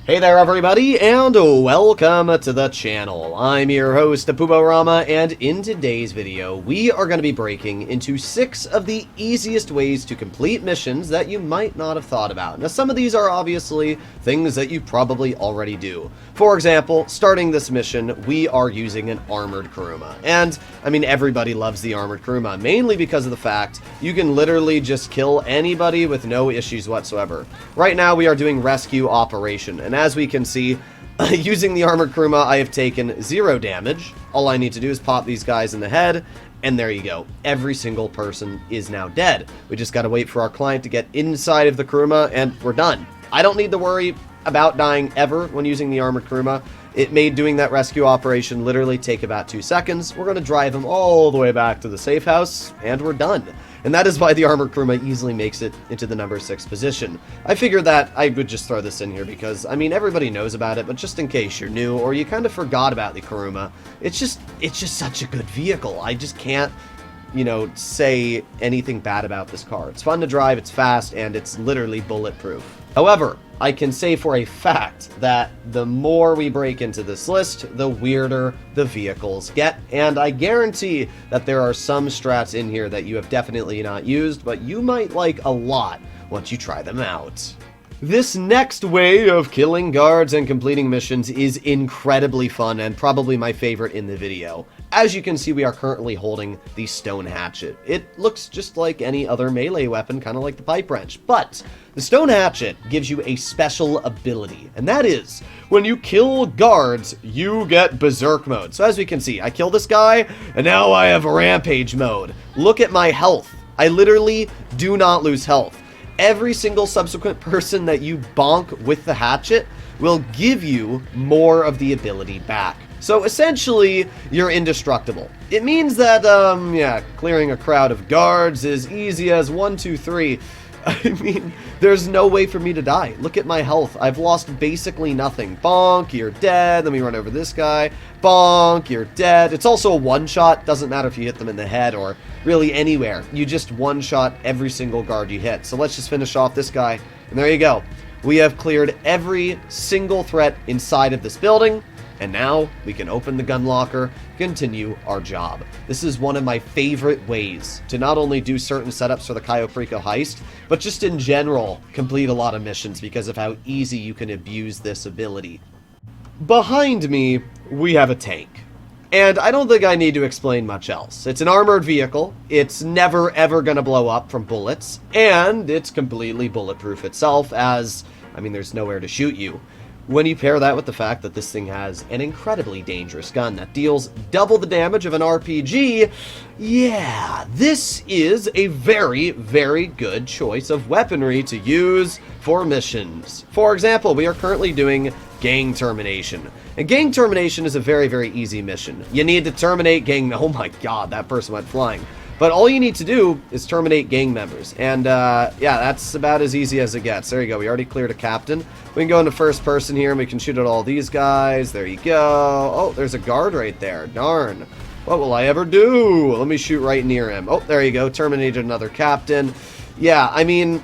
Hey there everybody, and welcome to the channel. I'm your host, Puborama, and in today's video, we are going to be breaking into 6 of the easiest ways to complete missions that you might not have thought about. Now, some of these are obviously things that you probably already do. For example, starting this mission, we are using an Armored Kuruma. And, I mean, everybody loves the Armored Kuruma, mainly because of the fact you can literally just kill anybody with no issues whatsoever. Right now, we are doing Rescue Operation, and as we can see, using the Armored Kuruma, I have taken 0 damage. All I need to do is pop these guys in the head, and there you go. Every single person is now dead. We just gotta wait for our client to get inside of the Kuruma, and we're done. I don't need to worry about dying ever when using the Armored Kuruma. It made doing that rescue operation literally take about 2 seconds. We're gonna drive him all the way back to the safe house, and we're done. And that is why the Armored Kuruma easily makes it into the number 6 position. I figured that I would just throw this in here because, I mean, everybody knows about it, but just in case you're new or you kind of forgot about the Kuruma, it's just such a good vehicle. I just can't, you know, say anything bad about this car. It's fun to drive, it's fast, and it's literally bulletproof. However, I can say for a fact that the more we break into this list, the weirder the vehicles get, and I guarantee that there are some strats in here that you have definitely not used, but you might like a lot once you try them out. This next way of killing guards and completing missions is incredibly fun and probably my favorite in the video. As you can see, we are currently holding the Stone Hatchet. It looks just like any other melee weapon, kind of like the Pipe Wrench, but the Stone Hatchet gives you a special ability, and that is, when you kill guards, you get Berserk mode. So as we can see, I kill this guy, and now I have Rampage mode. Look at my health. I literally do not lose health. Every single subsequent person that you bonk with the hatchet will give you more of the ability back. So essentially, you're indestructible. It means that, yeah, clearing a crowd of guards is easy as 1, 2, 3. I mean, there's no way for me to die. Look at my health. I've lost basically nothing. Bonk, you're dead. Let me run over this guy. Bonk, you're dead. It's also a one-shot. Doesn't matter if you hit them in the head or really anywhere. You just one-shot every single guard you hit. So let's just finish off this guy. And there you go. We have cleared every single threat inside of this building. And now we can open the gun locker, continue our job. This is one of my favorite ways to not only do certain setups for the Cayo Perico heist, but just in general complete a lot of missions because of how easy you can abuse this ability. Behind me, we have a tank. And I don't think I need to explain much else. It's an armored vehicle, it's never ever gonna blow up from bullets, and it's completely bulletproof itself as, I mean, there's nowhere to shoot you. When you pair that with the fact that this thing has an incredibly dangerous gun that deals double the damage of an RPG, yeah, this is a very, very good choice of weaponry to use for missions. For example, we are currently doing Gang Termination. And Gang Termination is a very, very easy mission. You need to terminate gang... Oh my god, that person went flying. But all you need to do is terminate gang members. And, yeah, that's about as easy as it gets. There you go. We already cleared a captain. We can go into first person here, and we can shoot at all these guys. There you go. Oh, there's a guard right there. Darn. What will I ever do? Let me shoot right near him. Oh, there you go. Terminated another captain. Yeah, I mean,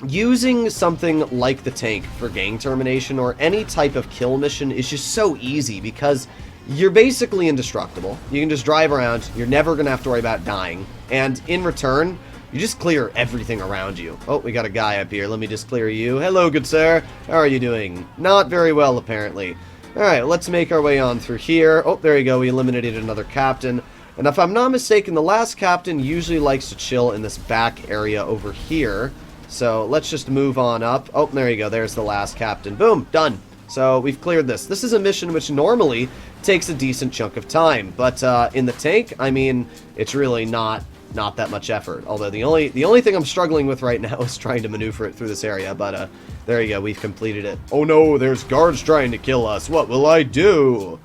using something like the tank for gang termination or any type of kill mission is just so easy because you're basically indestructible. You can just drive around. You're never going to have to worry about dying. And in return, you just clear everything around you. Oh, we got a guy up here. Let me just clear you. Hello, good sir. How are you doing? Not very well, apparently. All right, let's make our way on through here. Oh, there you go. We eliminated another captain. And if I'm not mistaken, the last captain usually likes to chill in this back area over here. So let's just move on up. Oh, there you go. There's the last captain. Boom, done. So we've cleared this. This is a mission which normally takes a decent chunk of time, but in the tank, I mean, it's really not that much effort. Although the only thing I'm struggling with right now is trying to maneuver it through this area. But there you go, we've completed it. Oh no, there's guards trying to kill us. What will I do?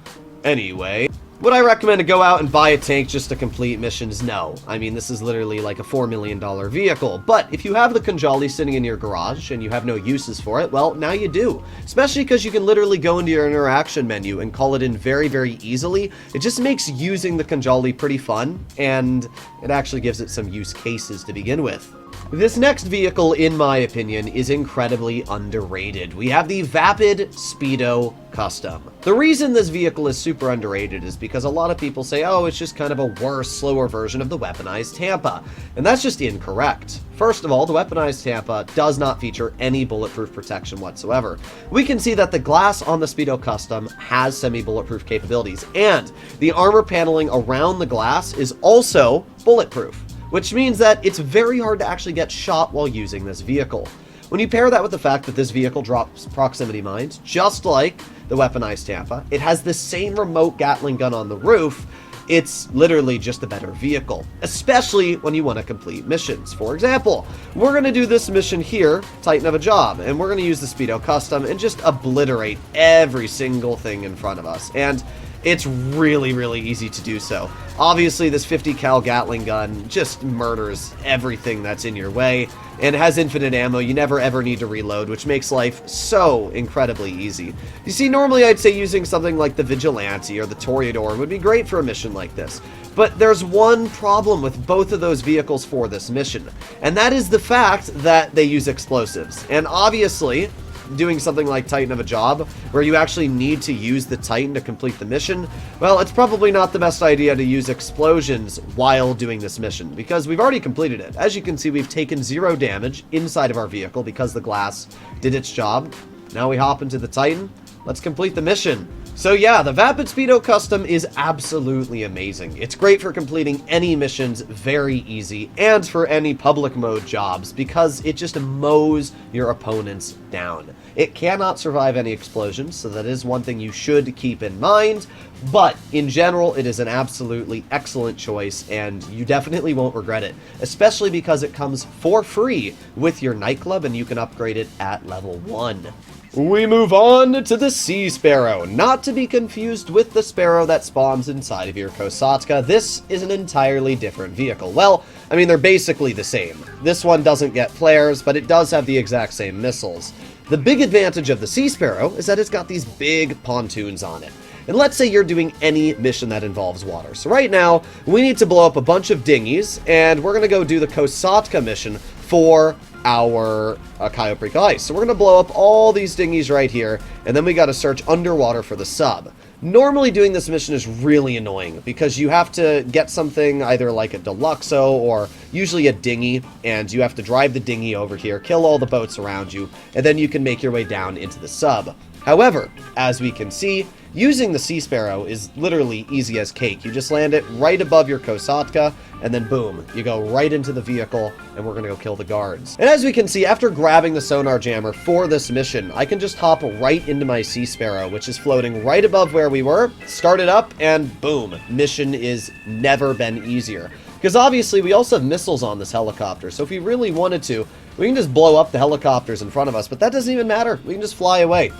Anyway. Would I recommend to go out and buy a tank just to complete missions? No. I mean, this is literally like a $4 million vehicle. But if you have the Khanjali sitting in your garage and you have no uses for it, well, now you do. Especially because you can literally go into your interaction menu and call it in very, very easily. It just makes using the Khanjali pretty fun, and it actually gives it some use cases to begin with. This next vehicle, in my opinion, is incredibly underrated. We have the Vapid Speedo Custom. The reason this vehicle is super underrated is because a lot of people say, oh, it's just kind of a worse, slower version of the weaponized Tampa. And that's just incorrect. First of all, the weaponized Tampa does not feature any bulletproof protection whatsoever. We can see that the glass on the Speedo Custom has semi-bulletproof capabilities, and the armor paneling around the glass is also bulletproof, which means that it's very hard to actually get shot while using this vehicle. When you pair that with the fact that this vehicle drops proximity mines, just like the weaponized Tampa, it has the same remote Gatling gun on the roof, it's literally just a better vehicle, especially when you want to complete missions. For example, we're going to do this mission here, Titan of a Job, and we're going to use the Speedo Custom and just obliterate every single thing in front of us. And it's really, really easy to do so. Obviously, this 50 cal Gatling gun just murders everything that's in your way, and it has infinite ammo. You never ever need to reload, which makes life so incredibly easy. You see, normally I'd say using something like the Vigilante or the Toreador would be great for a mission like this. But there's one problem with both of those vehicles for this mission, and that is the fact that they use explosives. And obviously, doing something like Titan of a Job, where you actually need to use the Titan to complete the mission, well, it's probably not the best idea to use explosions while doing this mission, because we've already completed it. As you can see, we've taken 0 damage inside of our vehicle because the glass did its job. Now we hop into the Titan. Let's complete the mission. So yeah, the Vapid Speedo Custom is absolutely amazing. It's great for completing any missions very easy, and for any public mode jobs, because it just mows your opponents down. It cannot survive any explosions, so that is one thing you should keep in mind, but in general, it is an absolutely excellent choice, and you definitely won't regret it, especially because it comes for free with your nightclub, and you can upgrade it at level 1. We move on to the Sea Sparrow, not to be confused with the Sparrow that spawns inside of your Kosatka. This is an entirely different vehicle. Well, I mean, they're basically the same. This one doesn't get flares, but it does have the exact same missiles. The big advantage of the Sea Sparrow is that it's got these big pontoons on it. And let's say you're doing any mission that involves water. So right now, we need to blow up a bunch of dinghies, and we're going to go do the Kosatka mission for our Cayo Perico Ice. So we're going to blow up all these dinghies right here, and then we got to search underwater for the sub. Normally doing this mission is really annoying because you have to get something either like a Deluxo or usually a dinghy, and you have to drive the dinghy over here, kill all the boats around you, and then you can make your way down into the sub. However, as we can see, using the Sea Sparrow is literally easy as cake. You just land it right above your Kosatka, and then boom, you go right into the vehicle, and we're gonna go kill the guards. And as we can see, after grabbing the sonar jammer for this mission, I can just hop right into my Sea Sparrow, which is floating right above where we were, start it up, and boom, mission is never been easier. Because obviously we also have missiles on this helicopter, so if we really wanted to, we can just blow up the helicopters in front of us, but that doesn't even matter. We can just fly away.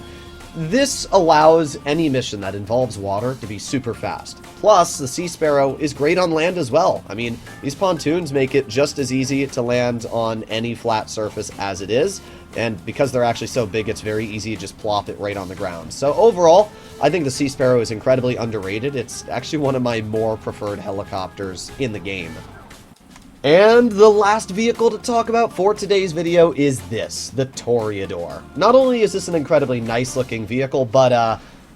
This allows any mission that involves water to be super fast. Plus, the Sea Sparrow is great on land as well. I mean, these pontoons make it just as easy to land on any flat surface as it is, and because they're actually so big, it's very easy to just plop it right on the ground. So overall, I think the Sea Sparrow is incredibly underrated. It's actually one of my more preferred helicopters in the game. And the last vehicle to talk about for today's video is this, the Toreador. Not only is this an incredibly nice looking vehicle, but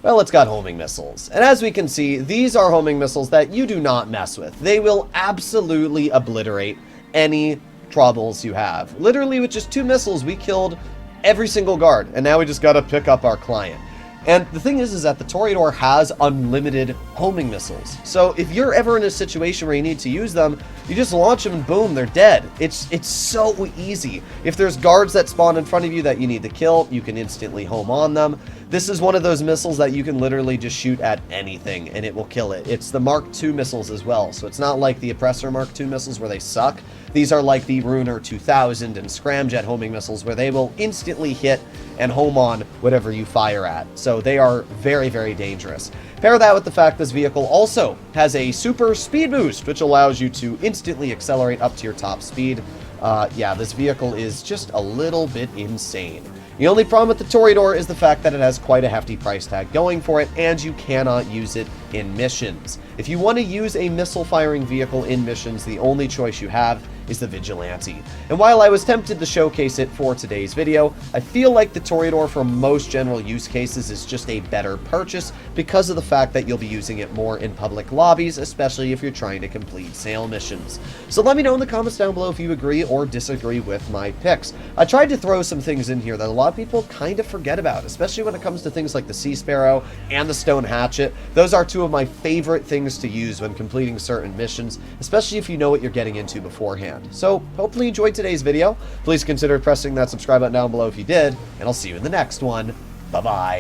well, it's got homing missiles. And as we can see, these are homing missiles that you do not mess with. They will absolutely obliterate any troubles you have. Literally with just 2 missiles, we killed every single guard, and now we just gotta pick up our client. And the thing is that the Toreador has unlimited homing missiles. So if you're ever in a situation where you need to use them, you just launch them and boom, they're dead. It's so easy. If there's guards that spawn in front of you that you need to kill, you can instantly home on them. This is one of those missiles that you can literally just shoot at anything and it will kill it. It's the Mark II missiles as well, so it's not like the Oppressor Mark II missiles where they suck. These are like the Runer 2000 and Scramjet homing missiles where they will instantly hit and home on whatever you fire at. So they are very, very dangerous. Pair that with the fact this vehicle also has a super speed boost, which allows you to instantly accelerate up to your top speed. Yeah, this vehicle is just a little bit insane. The only problem with the Toreador is the fact that it has quite a hefty price tag going for it, and you cannot use it in missions. If you want to use a missile-firing vehicle in missions, the only choice you have is the Vigilante. And while I was tempted to showcase it for today's video, I feel like the Toreador for most general use cases is just a better purchase because of the fact that you'll be using it more in public lobbies, especially if you're trying to complete sale missions. So let me know in the comments down below if you agree or disagree with my picks. I tried to throw some things in here that a lot of people kind of forget about, especially when it comes to things like the Sea Sparrow and the Stone Hatchet. Those are two of my favorite things to use when completing certain missions, especially if you know what you're getting into beforehand. So hopefully you enjoyed today's video. Please consider pressing that subscribe button down below if you did, and I'll see you in the next one. Bye-bye.